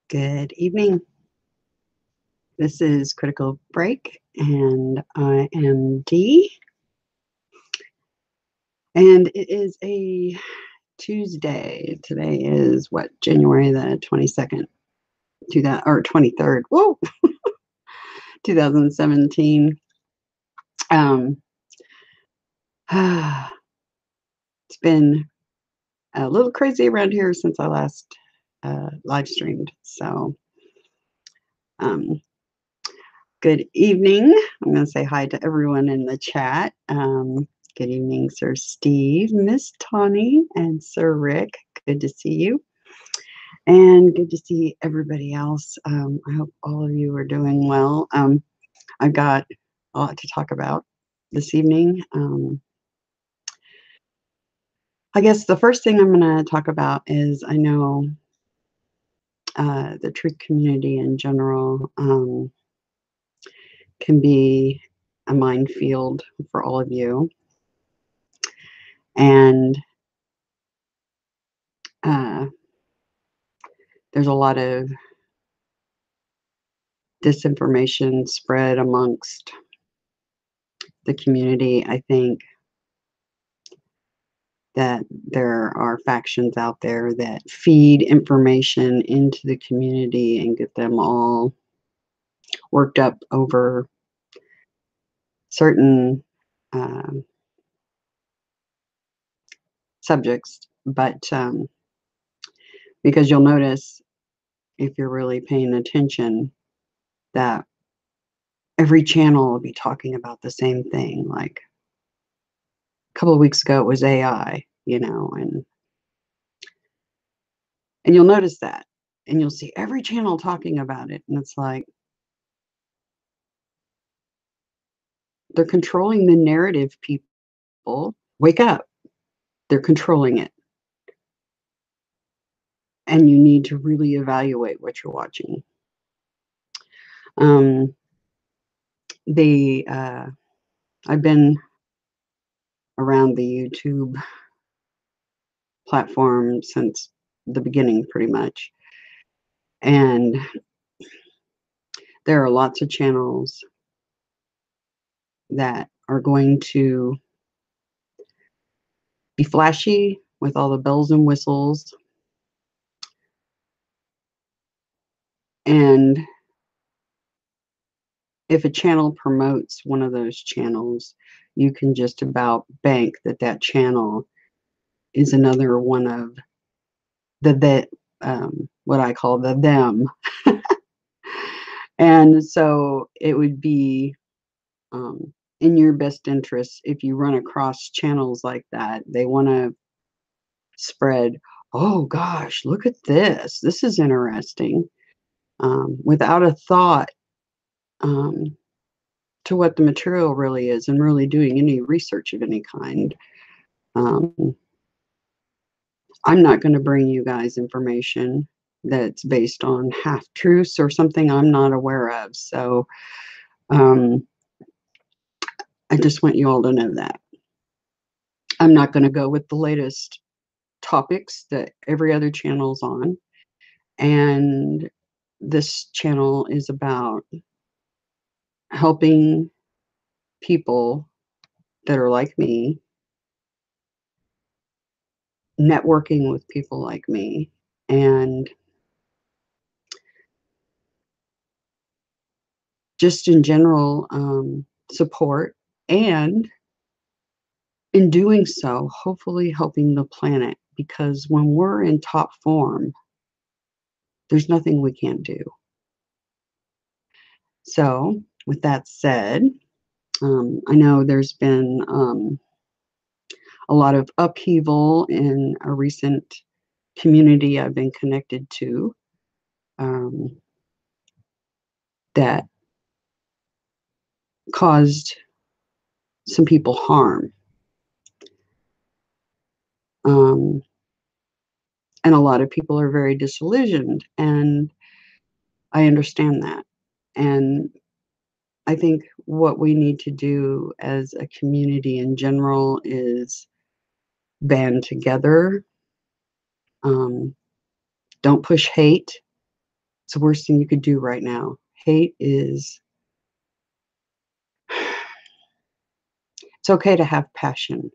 Good evening. This is Critical Break, and I am Dee. And it is a Tuesday. Today is what, January the 22nd, 23rd. Whoa, 2017. It's been a little crazy around here since I last live streamed. So, good evening. I'm going to say hi to everyone in the chat. Good evening, Sir Steve, Miss Tawny, and Sir Rick. Good to see you. And good to see everybody else. I hope all of you are doing well. I've got a lot to talk about this evening. I guess the first thing I'm going to talk about is I know the truth community in general can be a minefield for all of you. And there's a lot of disinformation spread amongst the community. I think that there are factions out there that feed information into the community and get them all worked up over certain subjects. But because you'll notice, if you're really paying attention, that every channel will be talking about the same thing. Like a couple of weeks ago, it was AI, and you'll notice that, and you'll see every channel talking about it, and it's like they're controlling the narrative. People, wake up. They're controlling it, and you need to really evaluate what you're watching. I've been around the YouTube platform since the beginning, pretty much, and there are lots of channels that are going to be flashy with all the bells and whistles, and if a channel promotes one of those channels, you can just about bank that channel is another one of what I call the them. And so it would be in your best interest, if you run across channels like that, they want to spread, oh gosh, look at this. This is interesting. Without a thought to what the material really is and really doing any research of any kind. I'm not going to bring you guys information that's based on half-truths or something I'm not aware of. So I just want you all to know that. I'm not going to go with the latest topics that every other channel's on. And this channel is about helping people that are like me, networking with people like me, and just in general support, and in doing so, hopefully helping the planet, because when we're in top form, there's nothing we can't do. So with that said, I know there's been a lot of upheaval in a recent community I've been connected to that caused some people harm. And a lot of people are very disillusioned, and I understand that. And I think what we need to do as a community in general is band together. Don't push hate. It's the worst thing you could do right now. Hate is, it's okay to have passion,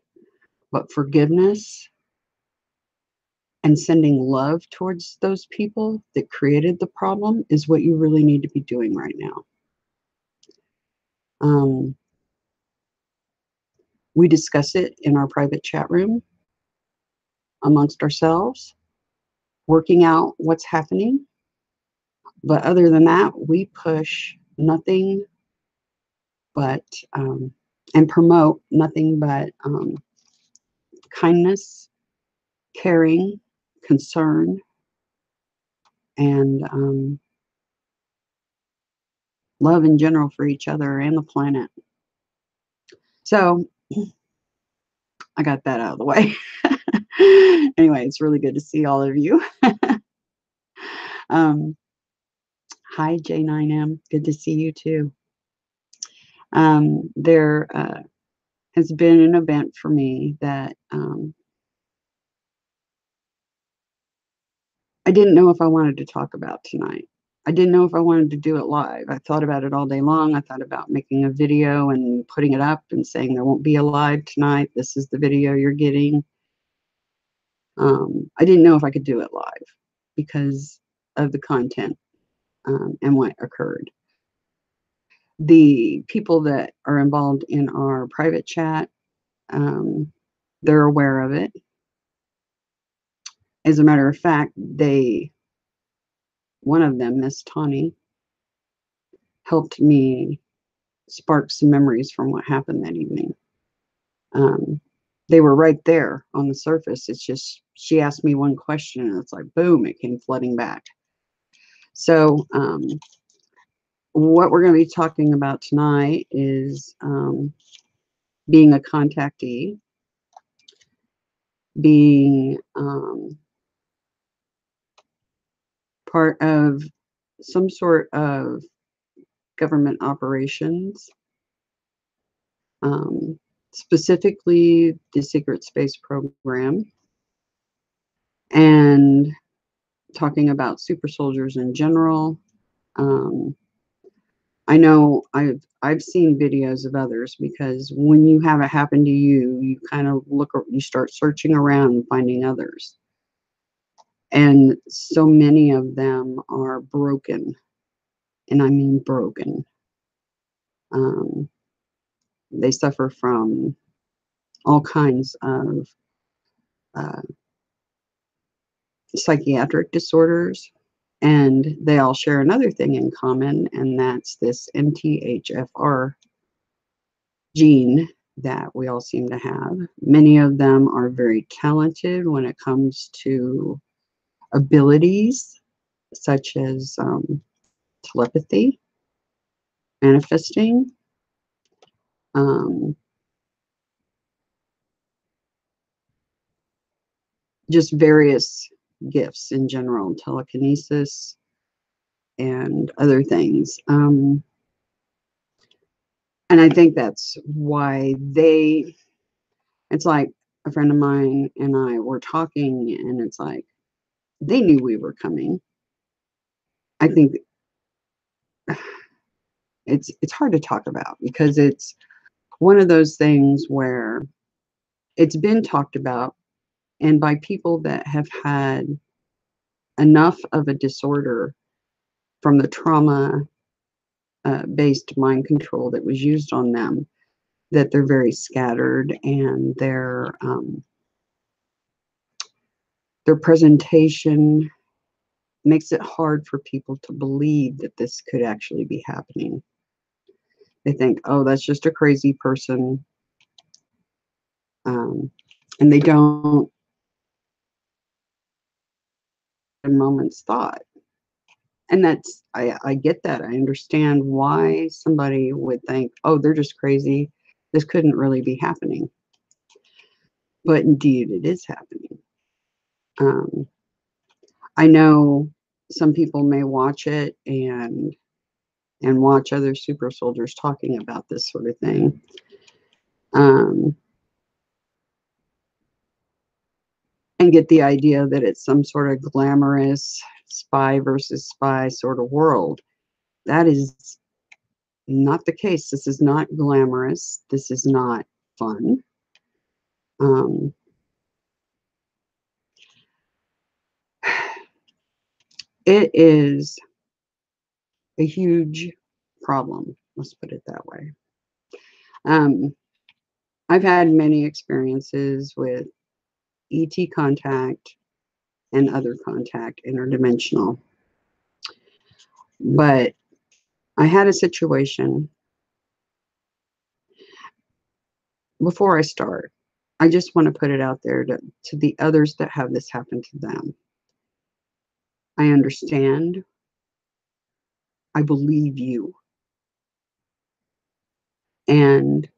but forgiveness and sending love towards those people that created the problem is what you really need to be doing right now. We discuss it in our private chat room amongst ourselves, working out what's happening. But other than that, we push nothing but, and promote nothing but kindness, caring, concern, and love in general for each other and the planet. So I got that out of the way. Anyway, it's really good to see all of you. Hi, J9M. Good to see you too. There has been an event for me that I didn't know if I wanted to talk about tonight. I didn't know if I wanted to do it live. I thought about it all day long. I thought about making a video and putting it up and saying there won't be a live tonight. This is the video you're getting. I didn't know if I could do it live because of the content and what occurred. The people that are involved in our private chat, they're aware of it. As a matter of fact, one of them, Miss Tawny, helped me spark some memories from what happened that evening. They were right there on the surface. It's just, she asked me one question and it's like, boom, it came flooding back. So what we're going to be talking about tonight is being a contactee, being part of some sort of government operations, specifically the Secret Space Program, and talking about super soldiers in general. I know I've seen videos of others, because when you have it happen to you, you kind of you start searching around and finding others. And so many of them are broken, and I mean broken. They suffer from all kinds of psychiatric disorders, and they all share another thing in common, and that's this MTHFR gene that we all seem to have. Many of them are very talented when it comes to abilities such as telepathy, manifesting, just various gifts in general, telekinesis, and other things. And I think that's why it's like a friend of mine and I were talking, and it's like they knew we were coming. I think it's hard to talk about, because it's one of those things where it's been talked about, and by people that have had enough of a disorder from the trauma based mind control that was used on them, that they're very scattered, and their presentation makes it hard for people to believe that this could actually be happening. They think, oh, that's just a crazy person. And they don't a moment's thought. And that's, I get that. I understand why somebody would think, oh, they're just crazy. This couldn't really be happening. But indeed, it is happening. I know some people may watch it and watch other super soldiers talking about this sort of thing. And get the idea that it's some sort of glamorous, spy versus spy sort of world. That is not the case. This is not glamorous. This is not fun. It is a huge problem. Let's put it that way. I've had many experiences with ET contact and other contact, interdimensional. But I had a situation. Before I start, I just want to put it out there to the others that have this happen to them. I understand. I believe you. And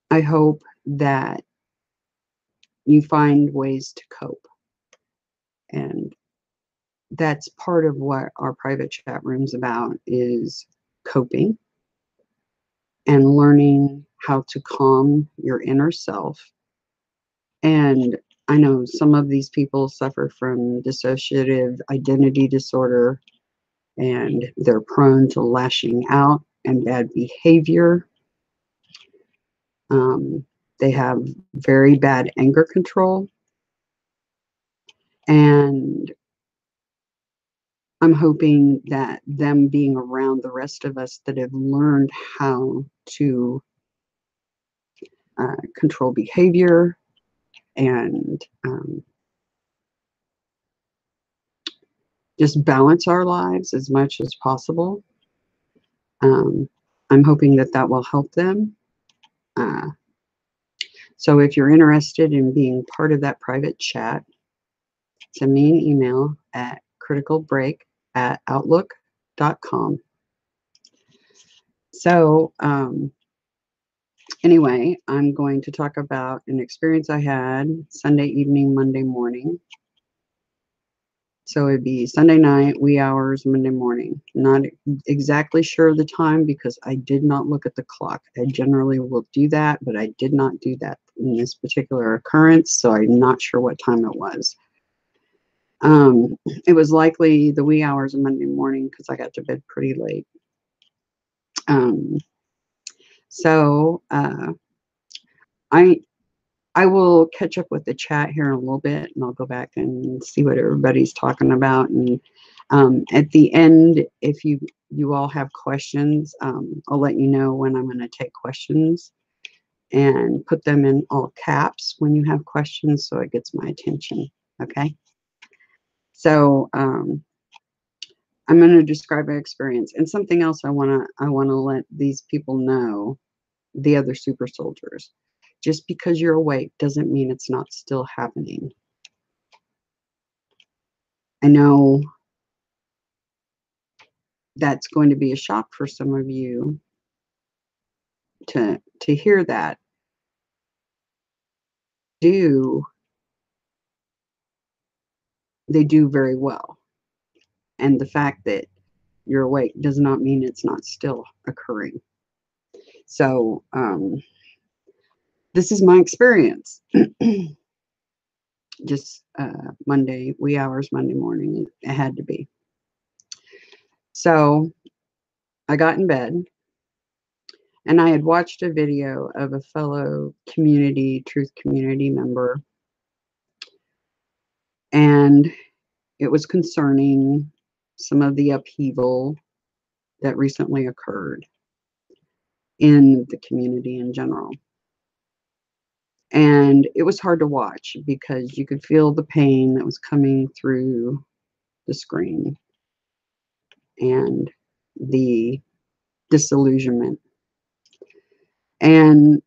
I hope that you find ways to cope. And that's part of what our private chat room's about, is coping and learning how to calm your inner self. And I know some of these people suffer from dissociative identity disorder, and they're prone to lashing out and bad behavior. They have very bad anger control. And I'm hoping that them being around the rest of us that have learned how to control behavior and just balance our lives as much as possible. I'm hoping that that will help them. So if you're interested in being part of that private chat, send me an email at criticalbreak@outlook.com. So anyway, I'm going to talk about an experience I had Sunday evening, Monday morning. So it'd be Sunday night, wee hours, Monday morning. Not exactly sure of the time because I did not look at the clock. I generally will do that, but I did not do that in this particular occurrence, so I'm not sure what time it was. It was likely the wee hours of Monday morning because I got to bed pretty late. So I will catch up with the chat here in a little bit, and I'll go back and see what everybody's talking about. And at the end, if you all have questions, I'll let you know when I'm going to take questions and put them in all caps when you have questions, so it gets my attention. Okay. So I'm going to describe an experience, and something else I want to let these people know, the other super soldiers. Just because you're awake doesn't mean it's not still happening. I know that's going to be a shock for some of you to hear that. They do very well. And the fact that you're awake does not mean it's not still occurring. So this is my experience. Just Monday, wee hours, Monday morning, it had to be. So I got in bed, and I had watched a video of a fellow truth community member, and it was concerning some of the upheaval that recently occurred in the community in general. And it was hard to watch because you could feel the pain that was coming through the screen and the disillusionment. And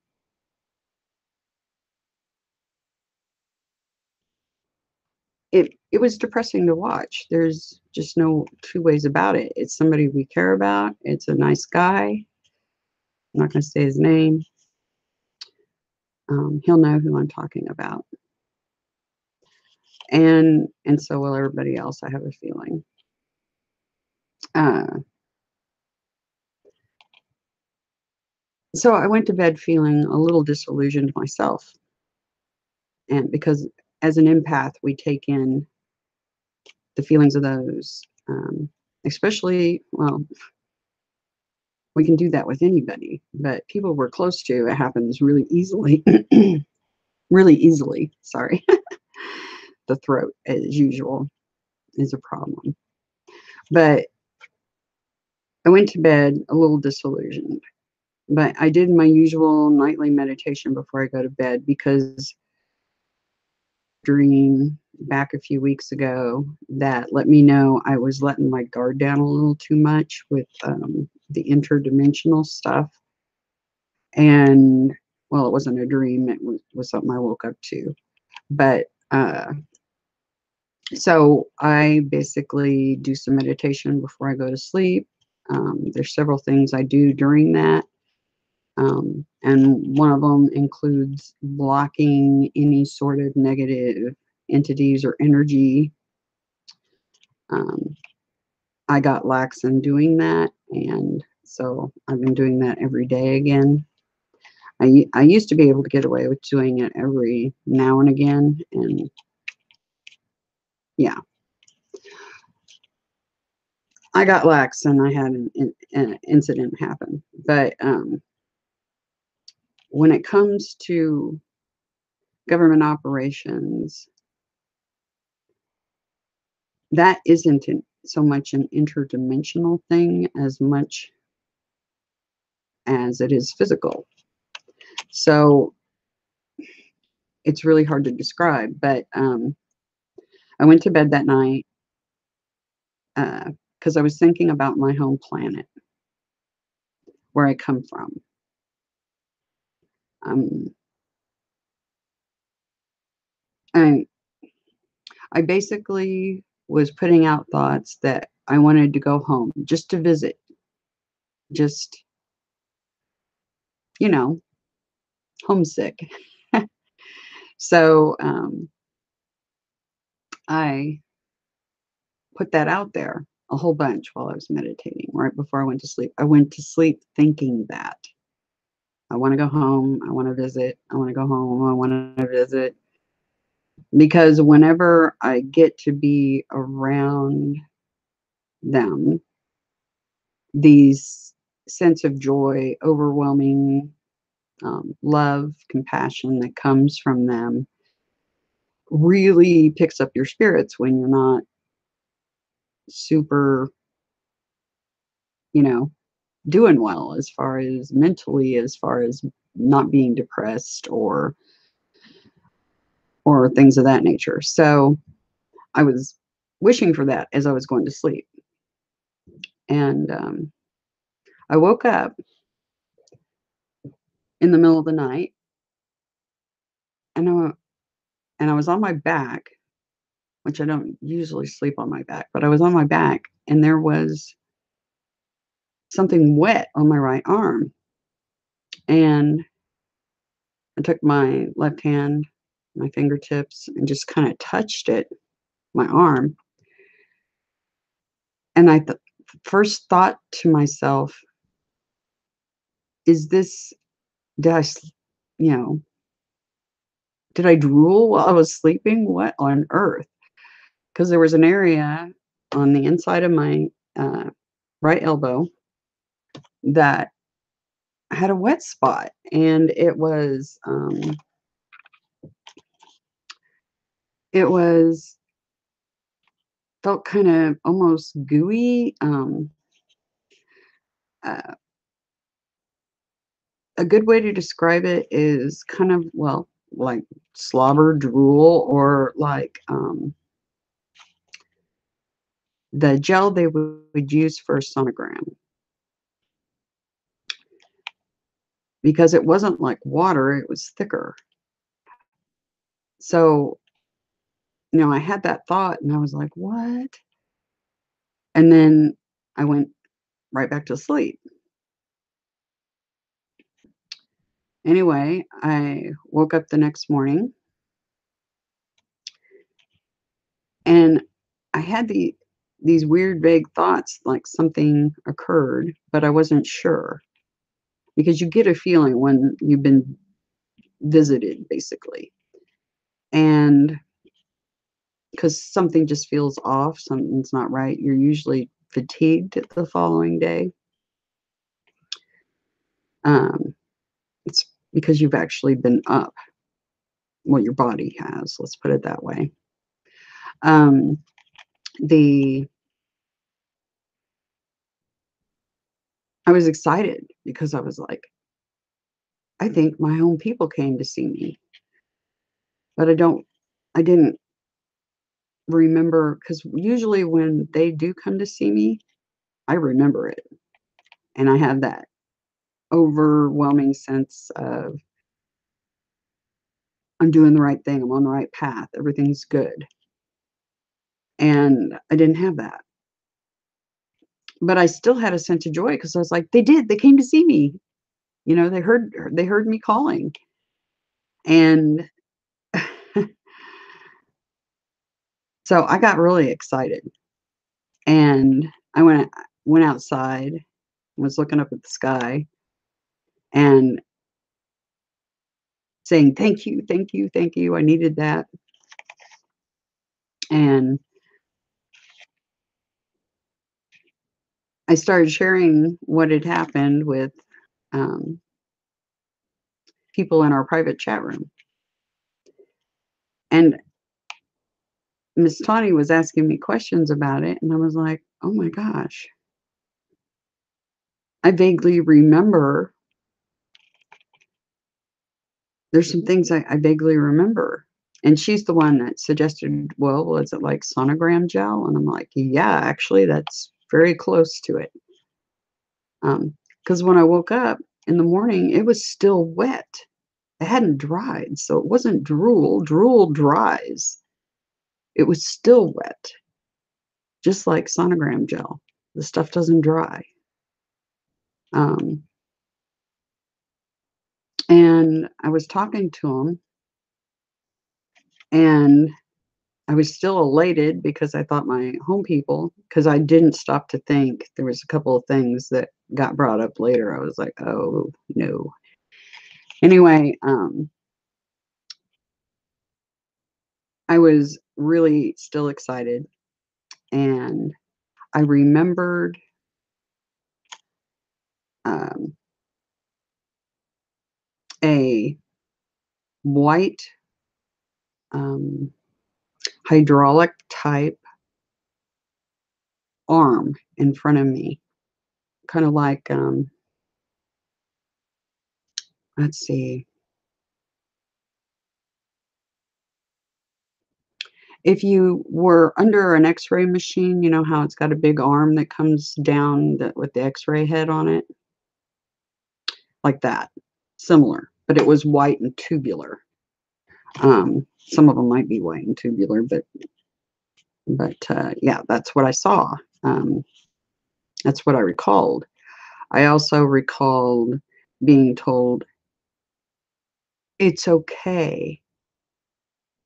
it was depressing to watch. There's just no two ways about it. It's somebody we care about. It's a nice guy. I'm not going to say his name. He'll know who I'm talking about. And so will everybody else, I have a feeling. So I went to bed feeling a little disillusioned myself. And because as an empath, we take in the feelings of those, especially, well, we can do that with anybody, but people we're close to, it happens really easily. Really easily. Sorry. The throat, as usual, is a problem. But I went to bed a little disillusioned. But I did my usual nightly meditation before I go to bed, because dream back a few weeks ago that let me know I was letting my guard down a little too much with the interdimensional stuff. And well, it wasn't a dream, it was something I woke up to. But so I basically do some meditation before I go to sleep. There's several things I do during that. And one of them includes blocking any sort of negative entities or energy. I got lax in doing that, and so I've been doing that every day again. I used to be able to get away with doing it every now and again, and yeah, I got lax and I had an incident happen. But when it comes to government operations, that isn't so much an interdimensional thing as much as it is physical. So it's really hard to describe, but I went to bed that night because I was thinking about my home planet, where I come from. Um, I, I basically was putting out thoughts that I wanted to go home just to visit, just, you know, homesick. So I put that out there a whole bunch while I was meditating right before I went to sleep. I went to sleep thinking that I want to go home. I want to visit. I want to go home. I want to visit. Because whenever I get to be around them, these sense of joy, overwhelming love, compassion that comes from them really picks up your spirits when you're not super, you know, doing well as far as mentally, as far as not being depressed or things of that nature. So I was wishing for that as I was going to sleep. And I woke up in the middle of the night, and I was on my back, which I don't usually sleep on my back, but I was on my back, and there was something wet on my right arm. And I took my left hand, my fingertips, and just kind of touched it, my arm. And I first thought to myself, is this, did I, you know, did I drool while I was sleeping? What on earth? Because there was an area on the inside of my right elbow that had a wet spot, and it was felt kind of almost gooey. Uh, a good way to describe it is kind of, well, like slobber drool, or like the gel they would use for a sonogram, because it wasn't like water, it was thicker. So, I had that thought and I was like, what? And then I went right back to sleep. Anyway, I woke up the next morning, and I had these weird vague thoughts like something occurred, but I wasn't sure, because you get a feeling when you've been visited, basically. And because something just feels off, something's not right. You're usually fatigued the following day. It's because you've actually been up. Well, your body has, let's put it that way. Um, I was excited because I was like, I think my own people came to see me, but I didn't remember, because usually when they do come to see me, I remember it. And I have that overwhelming sense of I'm doing the right thing. I'm on the right path. Everything's good. And I didn't have that. But I still had a sense of joy because I was like, they came to see me. You know, they heard me calling. And so I got really excited. And I went outside, was looking up at the sky and saying, thank you, thank you, thank you. I needed that. And I started sharing what had happened with um, people in our private chat room. And Miss Tawny was asking me questions about it. And I was like, oh my gosh. I vaguely remember. There's some things I vaguely remember. And she's the one that suggested, well, was it like sonogram gel? And I'm like, yeah, actually, that's very close to it. Because when I woke up in the morning, it was still wet. It hadn't dried. So it wasn't drool. Drool dries. It was still wet, just like sonogram gel. The stuff doesn't dry. And I was talking to him, and I was still elated because I thought my home people, because I didn't stop to think. There was a couple of things that got brought up later. I was like, oh, no. Anyway, I was really still excited. And I remembered um, a white um, hydraulic type arm in front of me, kind of like, let's see, if you were under an x-ray machine, you know how it's got a big arm that comes down with the x-ray head on it? Like that. Similar, but it was white and tubular. Some of them might be white and tubular, but yeah, that's what I saw. That's what I recalled. I also recalled being told, it's okay.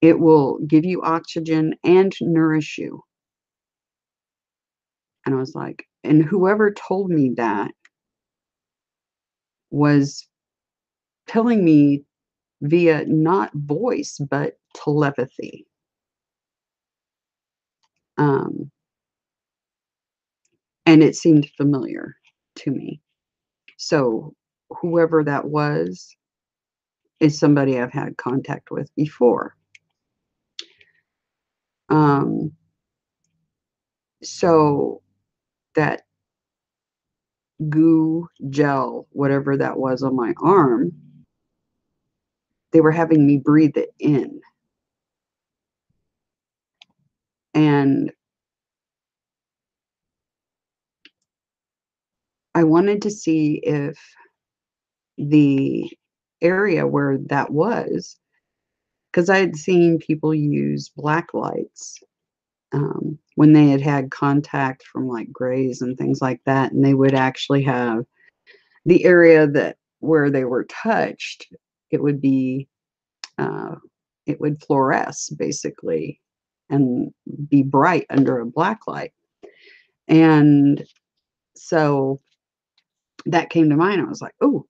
It will give you oxygen and nourish you. And I was like, and whoever told me that was telling me via not voice, but telepathy. Um, and it seemed familiar to me. So whoever that was is somebody I've had contact with before. Um, so that goo gel, whatever that was on my arm, they were having me breathe it in. And I wanted to see if the area where that was, because I had seen people use black lights when they had contact from like grays and things like that, and they would actually have the area that where they were touched, it would be it would fluoresce basically and be bright under a black light. And so that came to mind. I was like, oh,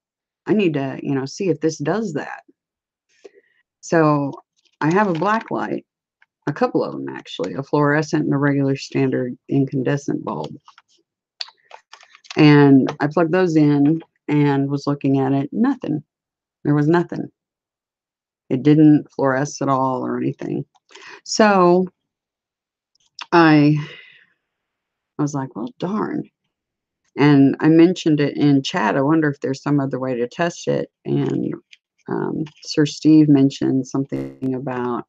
I need to, see if this does that. So I have a black light a couple of them actually, a fluorescent and a regular standard incandescent bulb. And I plugged those in and was looking at it. Nothing. There was nothing. It didn't fluoresce at all or anything. So I was like, well, darn. And I mentioned it in chat. I wonder if there's some other way to test it. And Sir Steve mentioned something about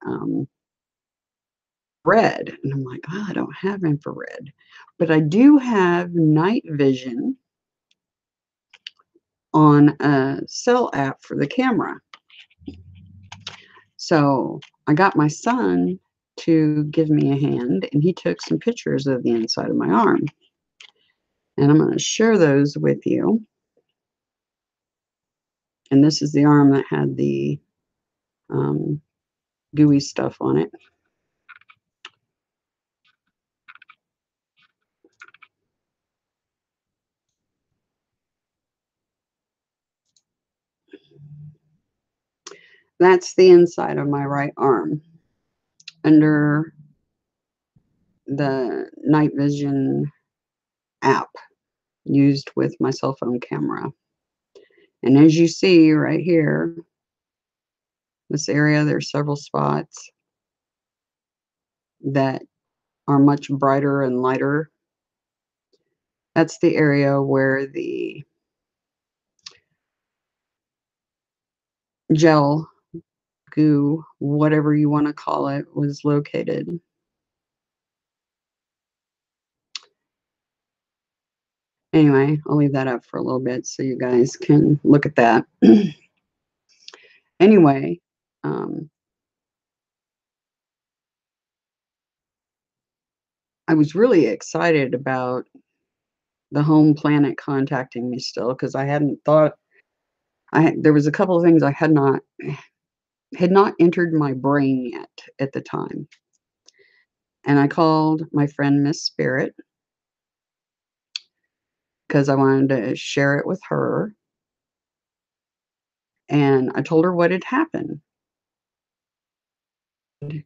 red. And I'm like, oh, I don't have infrared. But I do have night vision on a cell app for the camera. So I got my son to give me a hand, and he took some pictures of the inside of my arm. And I'm going to share those with you. And this is the arm that had the gooey stuff on it. That's the inside of my right arm under the night vision app used with my cell phone camera. And as you see right here, this area, there's several spots that are much brighter and lighter. That's the area where the gel, goo, whatever you want to call it, was located. Anyway, I'll leave that up for a little bit so you guys can look at that. Anyway, I was really excited about the home planet contacting me still, because I hadn't thought, there was a couple of things I had not entered my brain yet at the time. And I called my friend Miss Spirit because I wanted to share it with her. And I told her what had happened.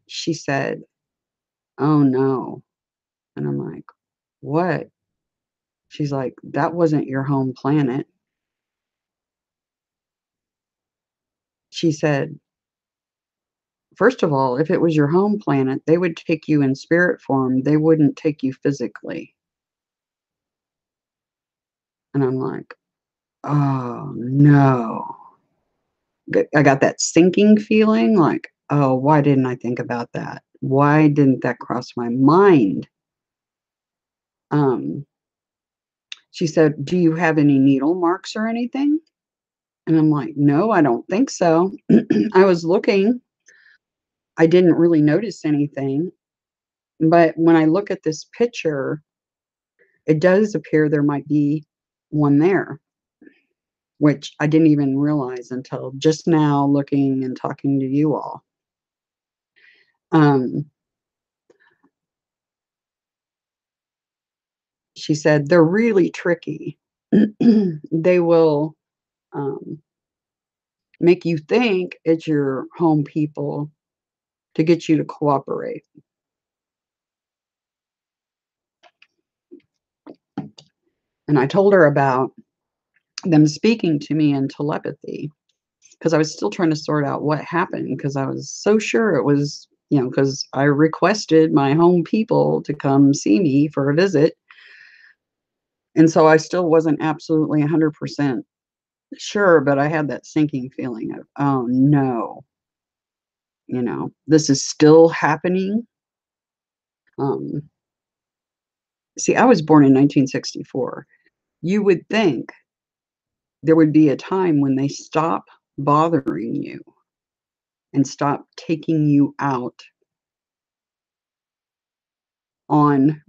She said, oh no. And I'm like, what? She's like, that wasn't your home planet. She said, first of all, if it was your home planet, they would take you in spirit form. They wouldn't take you physically. And I'm like, oh no. I got that sinking feeling like, oh, why didn't I think about that? Why didn't that cross my mind? She said, do you have any needle marks or anything? And I'm like, no, I don't think so. I was looking. I didn't really notice anything. But when I look at this picture, it does appear there might be one there, which I didn't even realize until just now looking and talking to you all. She said, they're really tricky. They will make you think it's your home people to get you to cooperate. And I told her about them speaking to me in telepathy, because I was still trying to sort out what happened, because I was so sure it was, because I requested my home people to come see me for a visit. And so I still wasn't absolutely 100% sure, but I had that sinking feeling of, oh no, this is still happening. See, I was born in 1964. You would think there would be a time when they stop bothering you and stop taking you out on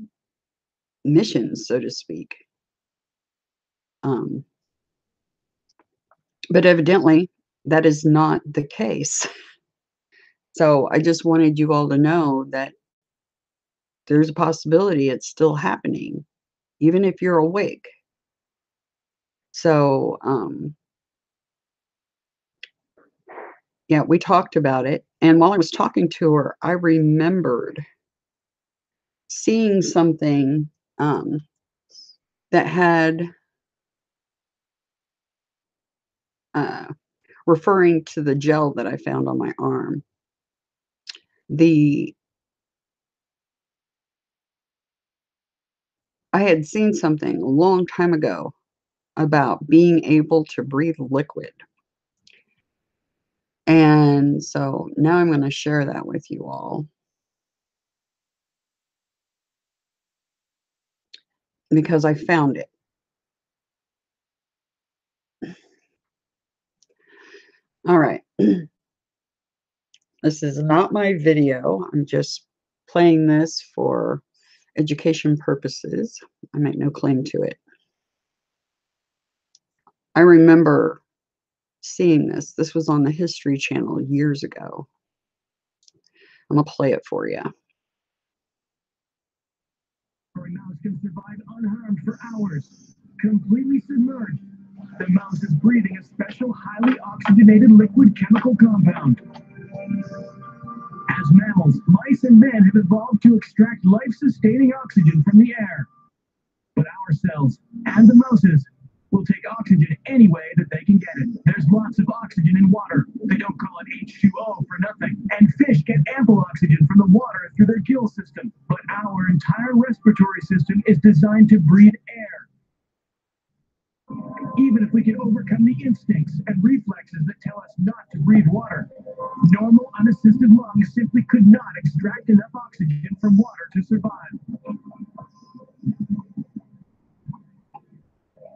missions, so to speak. But evidently, that is not the case. So I just wanted you all to know that there's a possibility it's still happening, even if you're awake. So, yeah, we talked about it. And while I was talking to her, I remembered seeing something that had uh, referring to the gel that I found on my arm. I had seen something a long time ago about being able to breathe liquid. And so now I'm going to share that with you all because I found it. All right. This is not my video. I'm just playing this for education purposes. I make no claim to it. I remember seeing this. This was on the History Channel years ago. I'm going to play it for you. Mouse can survive unharmed for hours, completely submerged. The mouse is breathing a special highly oxygenated liquid chemical compound. As mammals, mice and men have evolved to extract life-sustaining oxygen from the air. But our cells and the mouses will take oxygen any way that they can get it. There's lots of oxygen in water. They don't call it H2O for nothing. And fish get ample oxygen from the water through their gill system. But our entire respiratory system is designed to breathe air. Even if we can overcome the instincts and reflexes that tell us not to breathe water, normal unassisted lungs simply could not extract enough oxygen from water to survive.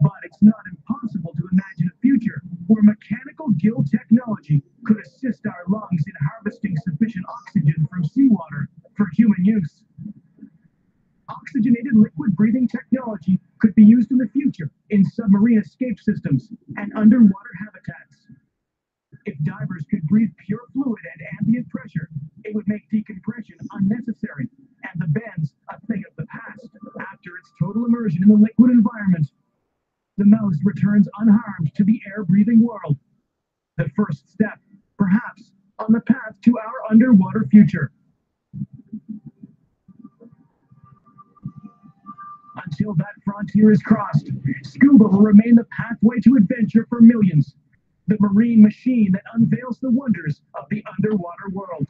But it's not impossible to imagine a future where mechanical gill technology could assist our lungs in harvesting sufficient oxygen from seawater for human use. Oxygenated liquid breathing technology could be used in the future in submarine escape systems and underwater habitats. If divers could breathe pure fluid at ambient pressure, it would make decompression unnecessary and the bends a thing of the past. After its total immersion in the liquid environment, the mouse returns unharmed to the air-breathing world. The first step, perhaps, on the path to our underwater future. Until that frontier is crossed, scuba will remain the pathway to adventure for millions. The marine machine that unveils the wonders of the underwater world.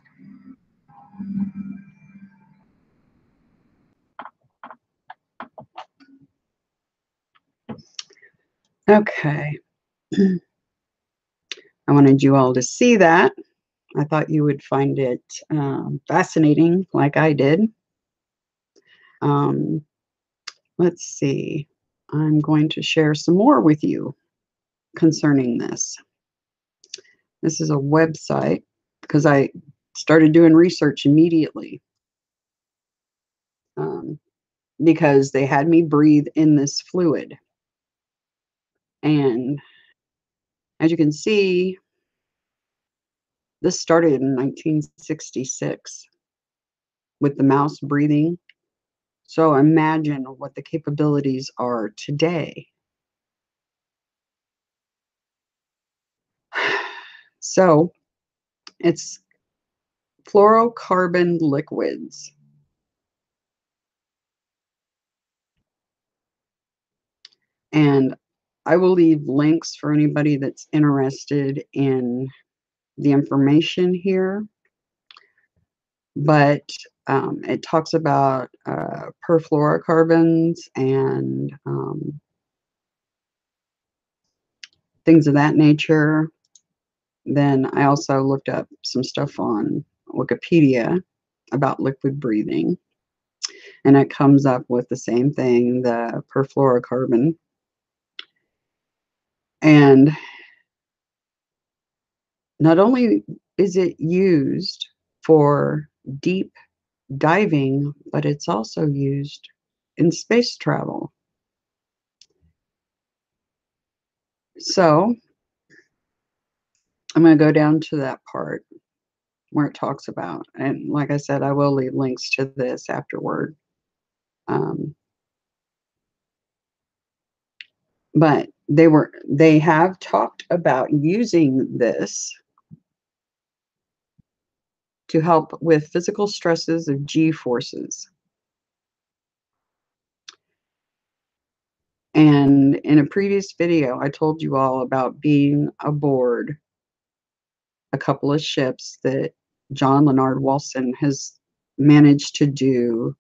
Okay. I wanted you all to see that. I thought you would find it fascinating like I did. Let's see. I'm going to share some more with you concerning this. This is a website because I started doing research immediately because they had me breathe in this fluid. And as you can see, this started in 1966 with the mouse breathing. So imagine what the capabilities are today. So it's fluorocarbon liquids. And I will leave links for anybody that's interested in the information here. But it talks about perfluorocarbons and things of that nature. Then I also looked up some stuff on Wikipedia about liquid breathing. And it comes up with the same thing, the perfluorocarbon. And not only is it used for deep diving, but it's also used in space travel. So I'm going to go down to that part where it talks about, and like I said, I will leave links to this afterward. But they have talked about using this to help with physical stresses of G forces. And in a previous video, I told you all about being aboard a couple of ships that John Leonard Walson has managed to do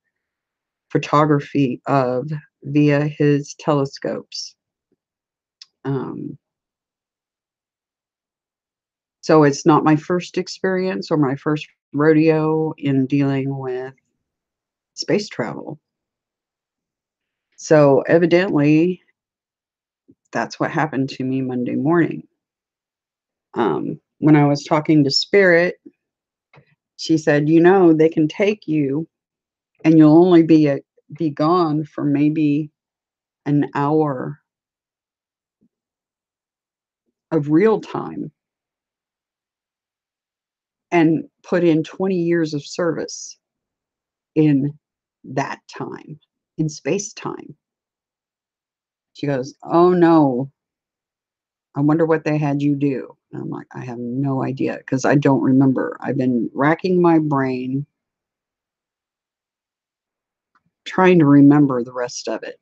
photography of via his telescopes. So it's not my first experience or my first rodeo in dealing with space travel. So evidently, that's what happened to me Monday morning. When I was talking to Spirit, she said, you know, they can take you and you'll only be gone for maybe an hour of real time and put in 20 years of service in that time, in space time. She goes, oh no, I wonder what they had you do. And I'm like, I have no idea because I don't remember. I've been racking my brain trying to remember the rest of it.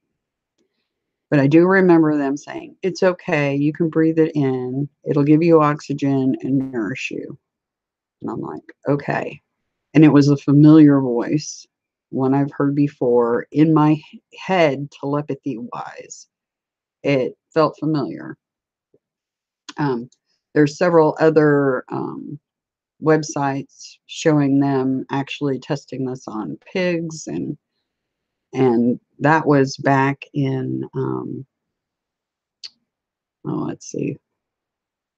But I do remember them saying, it's okay, you can breathe it in. It'll give you oxygen and nourish you. And I'm like, okay. And it was a familiar voice, one I've heard before in my head, telepathy-wise. It felt familiar. There's several other websites showing them actually testing this on pigs, and that was back in let's see,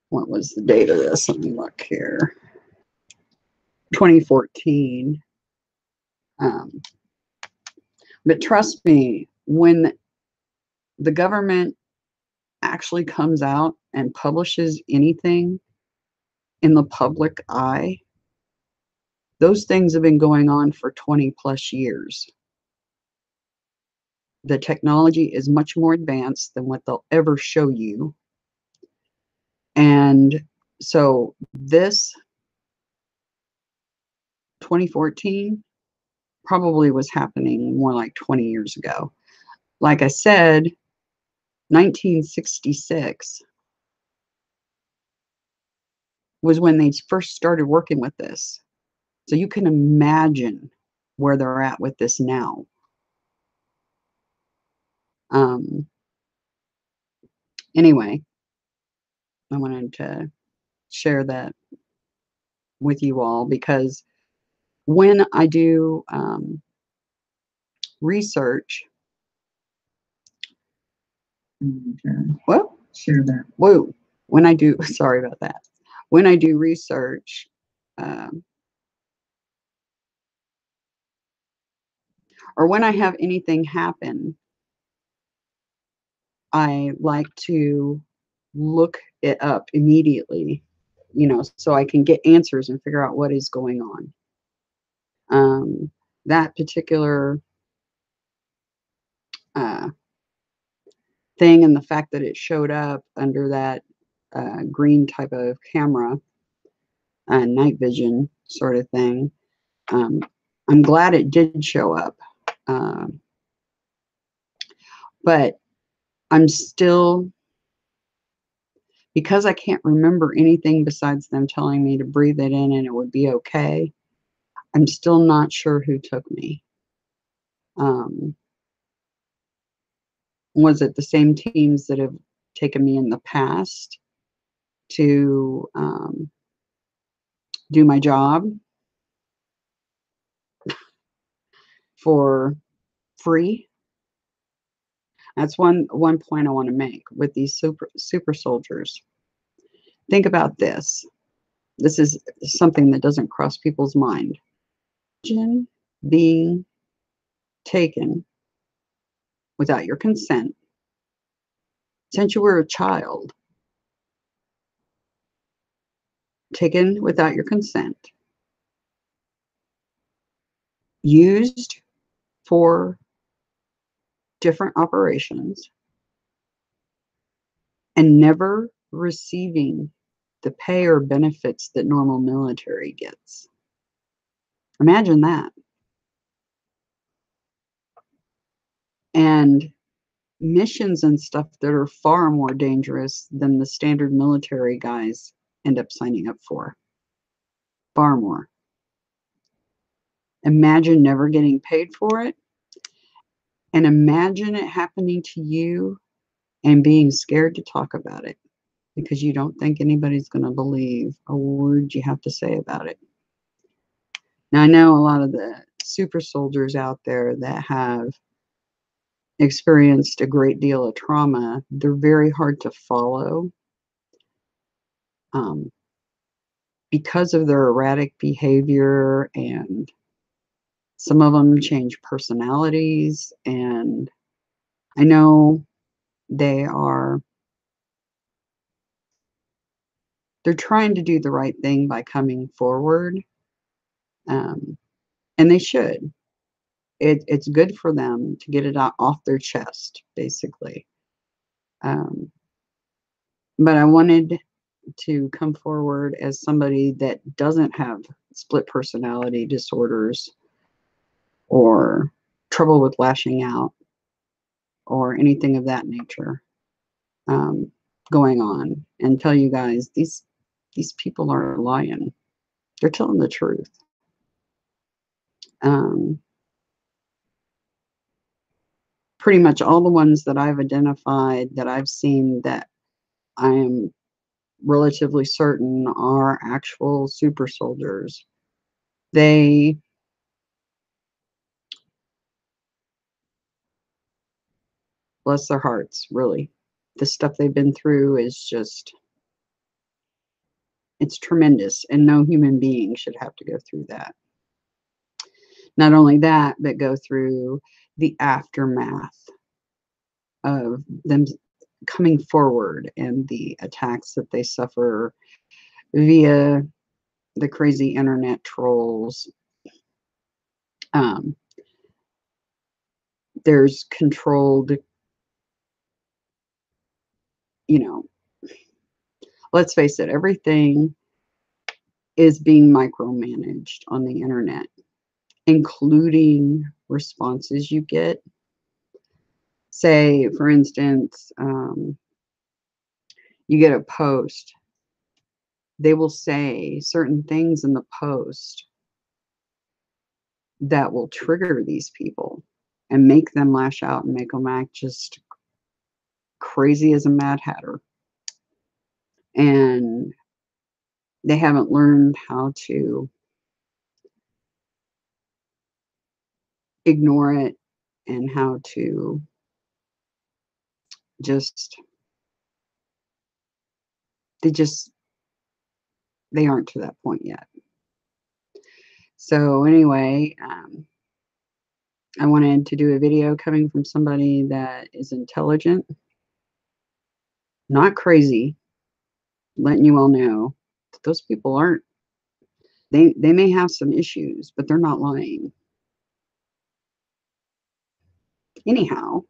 what was the date of this? Let me look here. 2014. But trust me, when the government actually comes out and publishes anything in the public eye, those things have been going on for 20 plus years. The technology is much more advanced than what they'll ever show you. And so this 2014 probably was happening more like 20 years ago. Like I said, 1966 was when they first started working with this. So you can imagine where they're at with this now. Anyway, I wanted to share that with you all because when I do research, what? Share that. Whoa. When I do, sorry about that. When I do research, or when I have anything happen, I like to look it up immediately, you know, so I can get answers and figure out what is going on. That particular thing and the fact that it showed up under that green type of camera, night vision sort of thing, I'm glad it did show up. But I'm still, because I can't remember anything besides them telling me to breathe it in and it would be okay, I'm still not sure who took me. Was it the same teams that have taken me in the past to do my job for free? That's one point I want to make with these super soldiers. Think about this. This is something that doesn't cross people's mind. Imagine being taken without your consent since you were a child, taken without your consent, used for different operations, and never receiving the pay or benefits that normal military gets. Imagine that. And missions and stuff that are far more dangerous than the standard military guys end up signing up for. Far more. Imagine never getting paid for it. And imagine it happening to you and being scared to talk about it because you don't think anybody's going to believe a word you have to say about it. Now, I know a lot of the super soldiers out there that have experienced a great deal of trauma. They're very hard to follow because of their erratic behavior, and some of them change personalities. And I know they're trying to do the right thing by coming forward, and they should. It's good for them to get it off their chest, basically. But I wanted to come forward as somebody that doesn't have split personality disorders or trouble with lashing out or anything of that nature going on, and tell you guys these people are lying. They're telling the truth. Pretty much all the ones that I've identified, that I've seen, that I am relatively certain are actual super soldiers, they bless their hearts, really. The stuff they've been through is just, it's tremendous, and no human being should have to go through that. Not only that, but go through the aftermath of them coming forward and the attacks that they suffer via the crazy internet trolls. There's controlled, you know, let's face it, everything is being micromanaged on the internet, including responses you get. Say, for instance, you get a post, they will say certain things in the post that will trigger these people and make them lash out and make them act just crazy as a mad hatter. And they haven't learned how to ignore it and how to just, they aren't to that point yet. So anyway, I wanted to do a video coming from somebody that is intelligent, not crazy, letting you all know that those people aren't, they may have some issues, but they're not lying. Anyhow,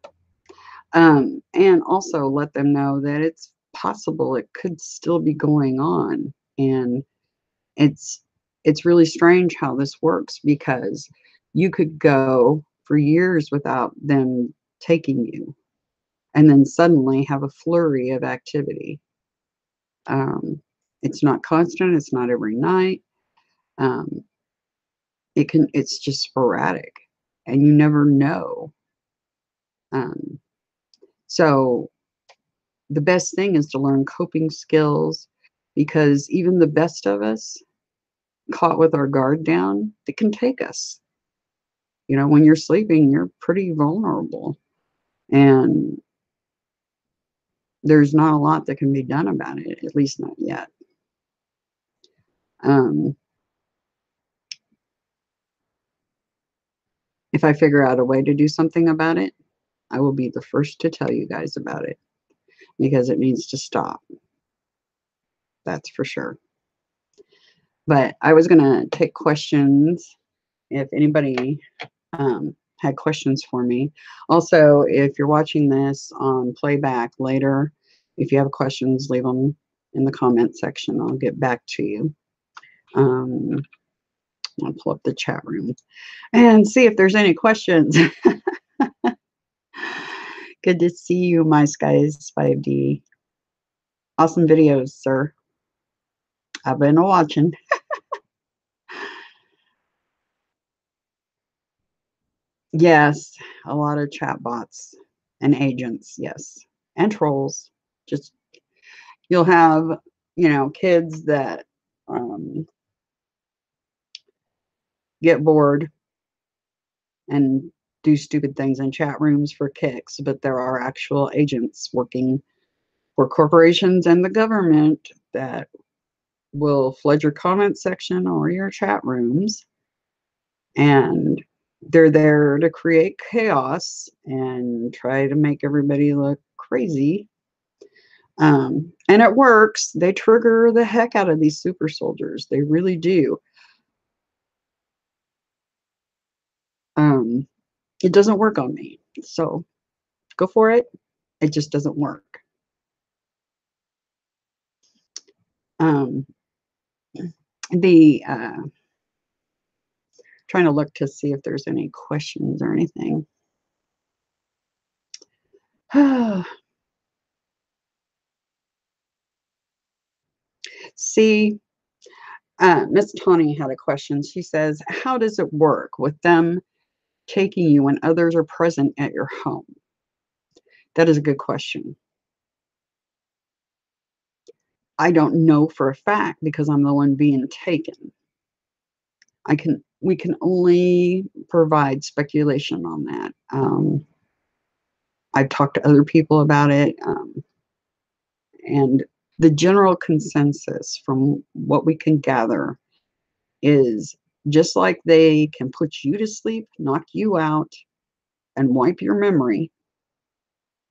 and also let them know that it's possible it could still be going on. And it's really strange how this works, because you could go for years without them taking you, and then suddenly have a flurry of activity. It's not constant. It's not every night. It's just sporadic, and you never know. So the best thing is to learn coping skills, because even the best of us, caught with our guard down, it can take us. You know, when you're sleeping, you're pretty vulnerable, and there's not a lot that can be done about it, at least not yet. If I figure out a way to do something about it, I will be the first to tell you guys about it, because it needs to stop. That's for sure. But I was going to take questions if anybody had questions for me. Also, if you're watching this on playback later, if you have questions, leave them in the comment section. I'll get back to you. I'll pull up the chat room and see if there's any questions. Good to see you, my skies 5D. Awesome videos, sir. I've been watching. Yes, a lot of chat bots and agents, yes. And trolls. Just you'll have, kids that get bored and do stupid things in chat rooms for kicks, but there are actual agents working for corporations and the government that will flood your comment section or your chat rooms, and they're there to create chaos and try to make everybody look crazy. And it works. They trigger the heck out of these super soldiers. They really do. It doesn't work on me. So go for it. It just doesn't work. Um, the trying to look to see if there's any questions or anything. See, Miss Tawny had a question. She says, how does it work with them taking you when others are present at your home? That is a good question. I don't know for a fact because I'm the one being taken. We can only provide speculation on that. I've talked to other people about it, and the general consensus from what we can gather is just like they can put you to sleep, knock you out, and wipe your memory,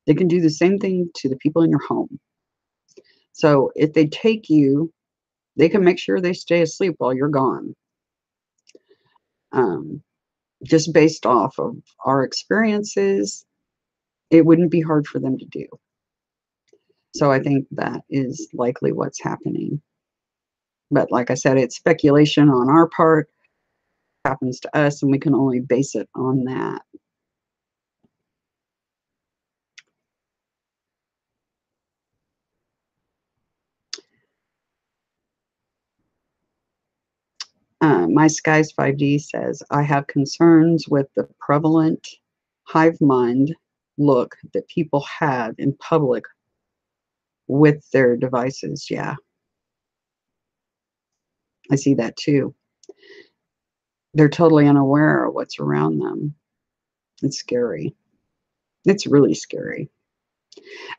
they can do the same thing to the people in your home. So if they take you, they can make sure they stay asleep while you're gone. Just based off of our experiences, it wouldn't be hard for them to do. So I think that is likely what's happening. But like I said, it's speculation on our part. It happens to us, and we can only base it on that. My Skies 5D says, I have concerns with the prevalent hive mind look that people have in public with their devices. Yeah, I see that too. They're totally unaware of what's around them. It's scary. It's really scary.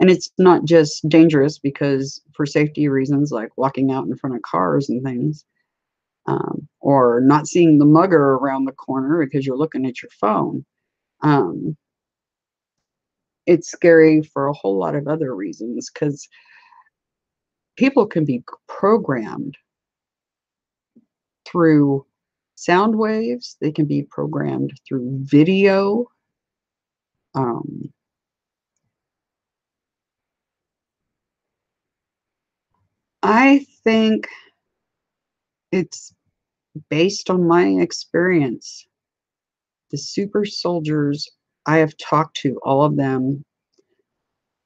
And it's not just dangerous because for safety reasons, like walking out in front of cars and things, or not seeing the mugger around the corner because you're looking at your phone. It's scary for a whole lot of other reasons because people can be programmed through sound waves. They can be programmed through video. I think it's based on my experience. The super soldiers, I have talked to all of them,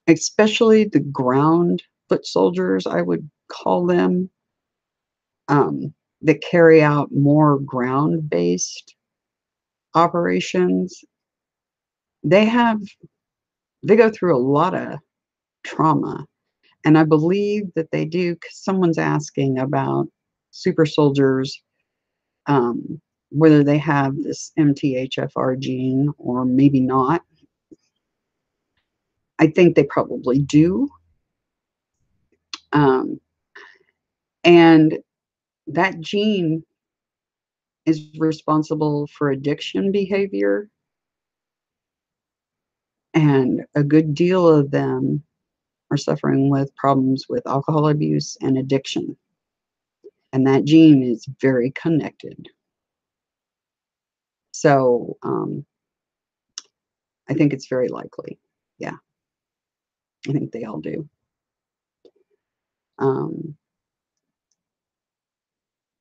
especially the ground foot soldiers, I would call them, that carry out more ground-based operations. They go through a lot of trauma, and I believe that they do, because someone's asking about super soldiers, whether they have this MTHFR gene or maybe not. I think they probably do. And that gene is responsible for addiction behavior, and a good deal of them are suffering with problems with alcohol abuse and addiction. And that gene is very connected. So I think it's very likely. Yeah, I think they all do.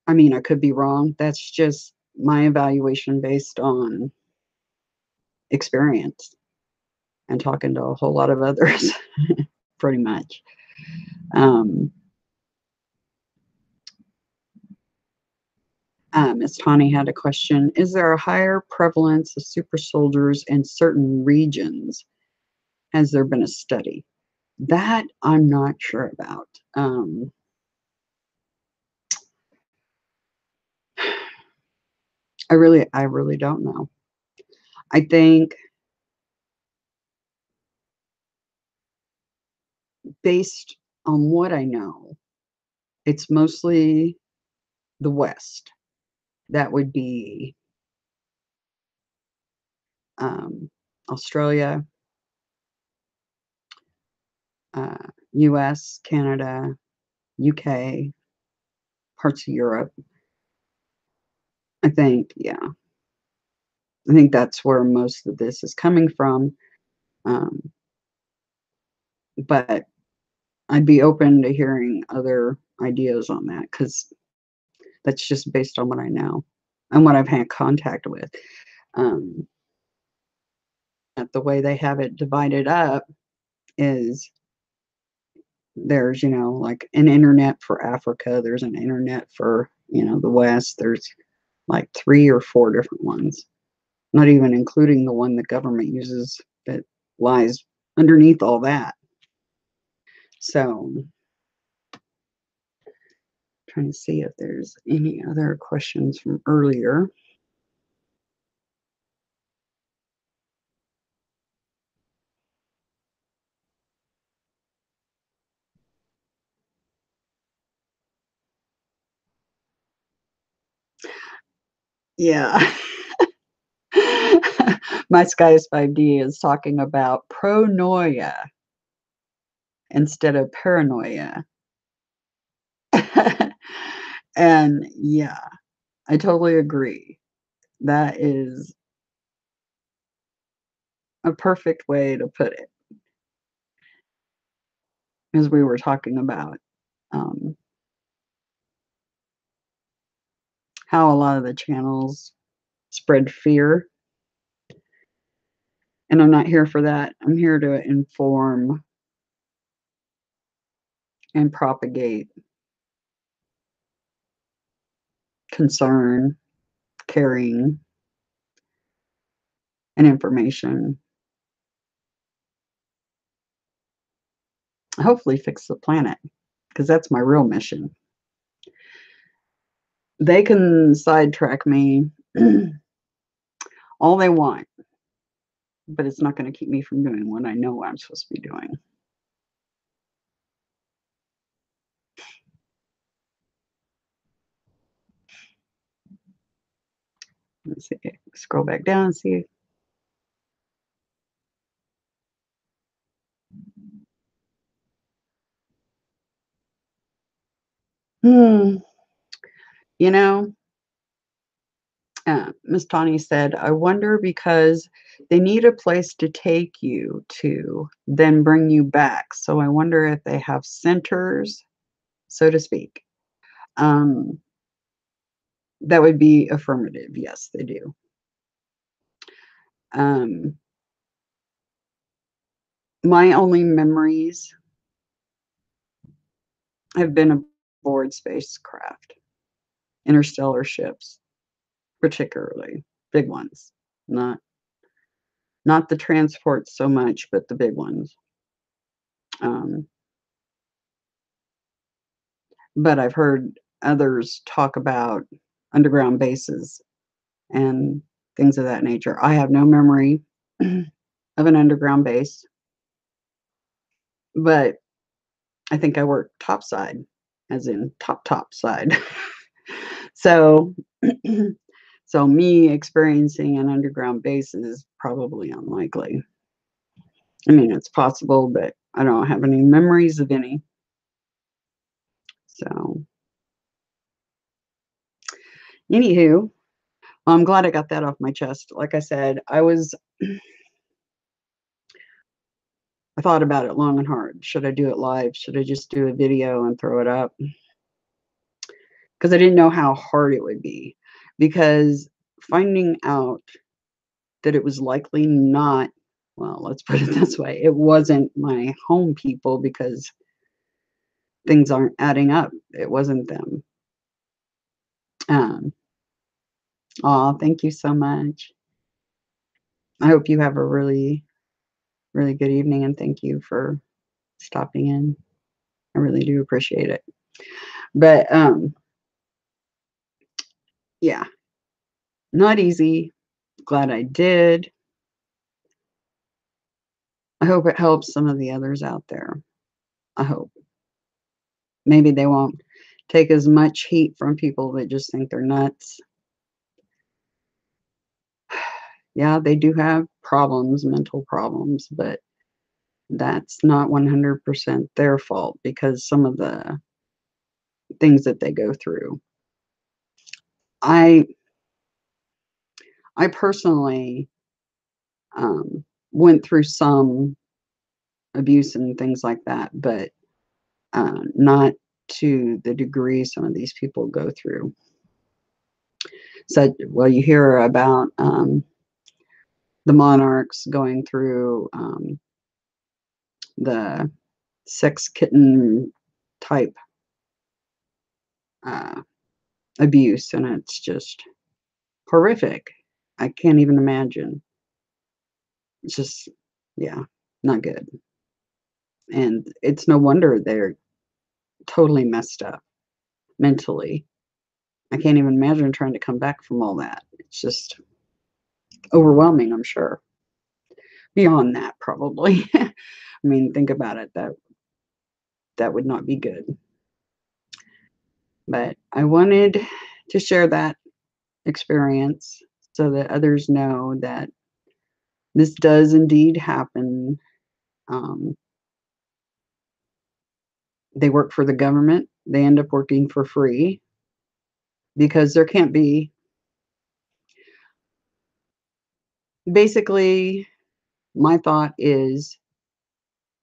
I mean, I could be wrong. That's just my evaluation based on experience and talking to a whole lot of others, pretty much. Ms. Tawny had a question. Is there a higher prevalence of super soldiers in certain regions? Has there been a study? That I'm not sure about. I really don't know. I think based on what I know, it's mostly the West. That would be Australia, US, Canada, UK, parts of Europe. I think, yeah. I think that's where most of this is coming from. But I'd be open to hearing other ideas on that because that's just based on what I know and what I've had contact with. The way they have it divided up is there's, like an internet for Africa, there's an internet for, the West, there's like 3 or 4 different ones, not even including the one the government uses that lies underneath all that. So, trying to see if there's any other questions from earlier. Yeah. My Skies 5D is talking about pronoia instead of paranoia. And yeah, I totally agree. That is a perfect way to put it. As we were talking about how a lot of the channels spread fear. And I'm not here for that. I'm here to inform and propagate concern, caring, and information. Hopefully fix the planet, because that's my real mission. They can sidetrack me all they want, but it's not going to keep me from doing what I know I'm supposed to be doing. Let's see. Scroll back down and see. You know, Miss Tawny said, I wonder because they need a place to take you to, then bring you back. So I wonder if they have centers, so to speak. That would be affirmative. Yes, they do. My only memories have been aboard spacecraft, interstellar ships, particularly big ones, not the transports so much, but the big ones. But I've heard others talk about underground bases and things of that nature. I have no memory of an underground base, but I think I work topside, as in top side. So, so me experiencing an underground base is probably unlikely. I mean, it's possible, but I don't have any memories of any. So, anywho, well, I'm glad I got that off my chest. Like I said, I thought about it long and hard. Should I do it live? Should I just do a video and throw it up? because I didn't know how hard it would be. Because finding out that it was likely not, well, let's put it this way, it wasn't my home people, because things aren't adding up. It wasn't them. Oh, thank you so much. I hope you have a really, really good evening, and thank you for stopping in. I really do appreciate it. But yeah, not easy. Glad I did. I hope it helps some of the others out there. I hope. Maybe they won't take as much heat from people that just think they're nuts. Yeah, they do have problems, mental problems, but that's not 100% their fault, because some of the things that they go through. I personally went through some abuse and things like that, but not to the degree some of these people go through. So, well, you hear about the monarchs going through the sex kitten type abuse, and it's just horrific. I can't even imagine. It's just, yeah, not good. And it's no wonder they're totally messed up mentally. I can't even imagine trying to come back from all that. It's just overwhelming, I'm sure. Beyond that, probably. I mean, think about it. That would not be good. But I wanted to share that experience so that others know that this does indeed happen. They work for the government. They end up working for free, because there can't be, basically, my thought is,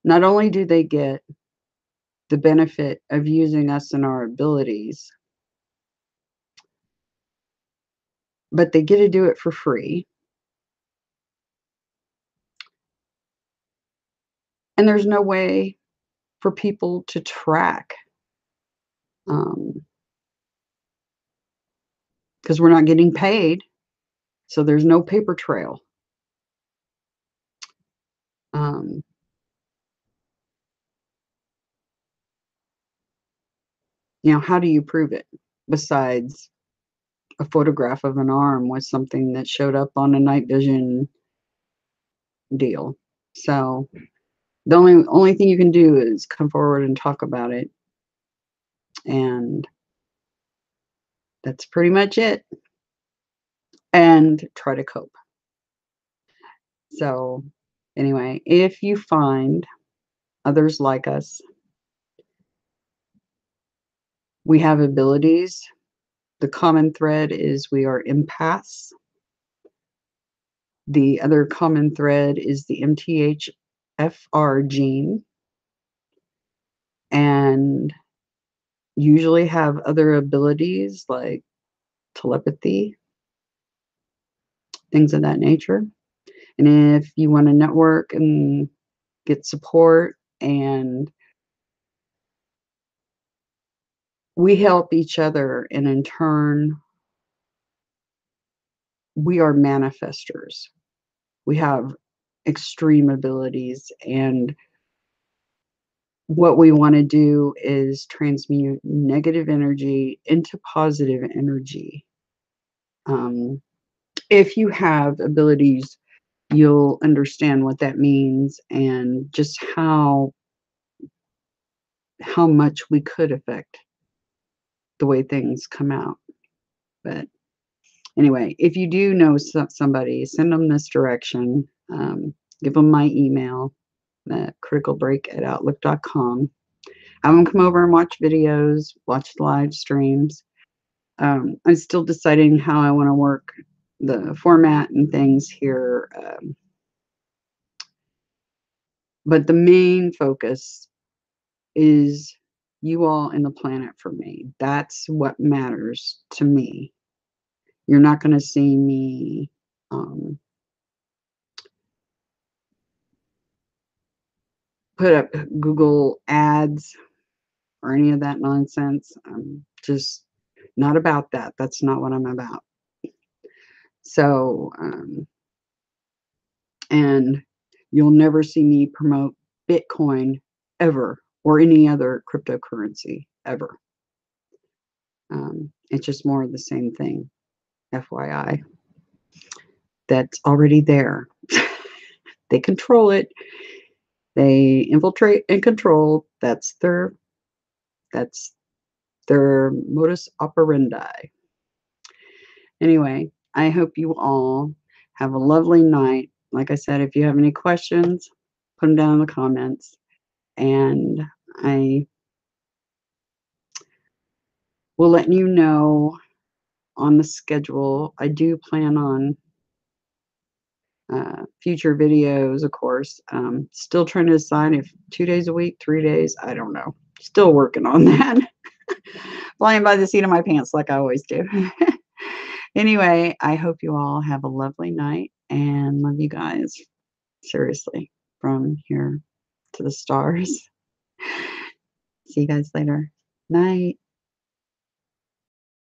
not only do they get the benefit of using us and our abilities, but they get to do it for free. And there's no way for people to track, because we're not getting paid. So there's no paper trail. Um, how do you prove it besides a photograph of an arm with something that showed up on a night vision deal? So the only thing you can do is come forward and talk about it, and that's pretty much it. And try to cope. So anyway, if you find others like us, we have abilities. The common thread is we are empaths. The other common thread is the MTHFR gene, and usually have other abilities like telepathy, things of that nature. And if you want to network and get support, and we help each other, and in turn, we are manifestors. We have extreme abilities, and what we want to do is transmute negative energy into positive energy. If you have abilities, you'll understand what that means, and just how much we could affect the way things come out. But anyway, if you do know somebody, send them this direction. Give them my email, criticalbreak@outlook.com. Have them come over and watch videos, watch the live streams. I'm still deciding how I want to work the format and things here. But the main focus is you all and the planet for me. That's what matters to me. You're not going to see me put up Google ads or any of that nonsense. I'm just not about that. That's not what I'm about. So, and you'll never see me promote Bitcoin ever or any other cryptocurrency ever. It's just more of the same thing, FYI. That's already there. They control it. They infiltrate and control. That's their modus operandi. Anyway, I hope you all have a lovely night. Like I said, if you have any questions, put them down in the comments. And I will let you know on the schedule. I do plan on future videos, of course. Still trying to decide if 2 days a week, 3 days, I don't know. Still working on that. Flying by the seat of my pants like I always do. Anyway, I hope you all have a lovely night and love you guys. Seriously, from here to the stars. See you guys later. Night.